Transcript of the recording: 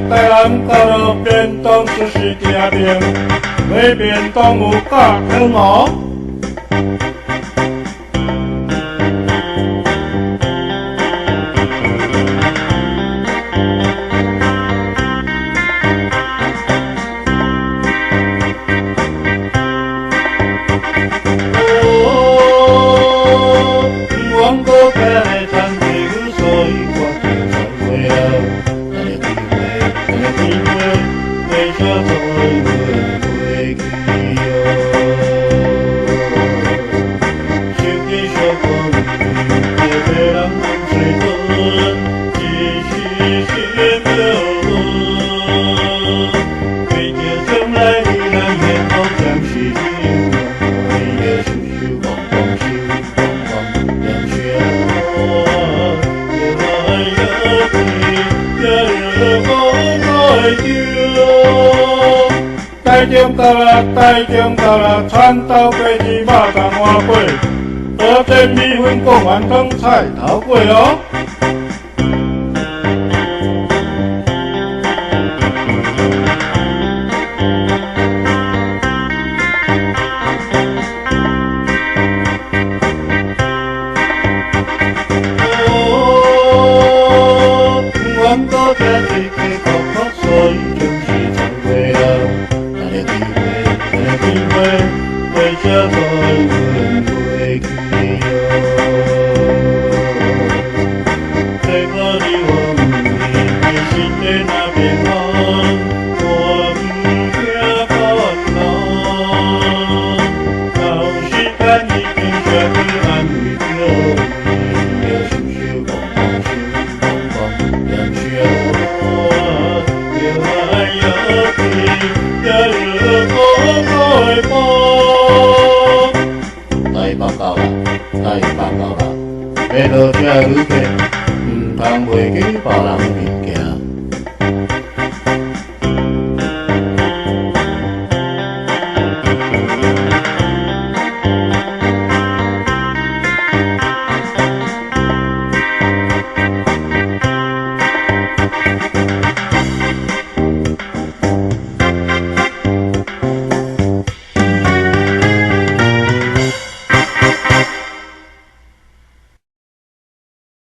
台南到了便当只是家庭，每便当有加汤哦。王国开的餐厅，所以我就才会了。为啥再阮袂记哦？想起小公园，别人往水奔，只是心流。为着将来依然会好将是你，为了想想望望想望望两小我，台中到了，川豆粿鱼肉粽碗粿，蚵仔米粉贡丸汤菜头粿哦。阮搁吃一个口口，所以就是才会了。为啥再阮袂记哦？在我的往日，你心的那边方，我不怕烦恼。到时间已经下去安慰着你，要想想望望想望望两小我，要爱要甜，要有可爱抱。报告啦，报告啦！要落车旅客，唔通袂记别人去。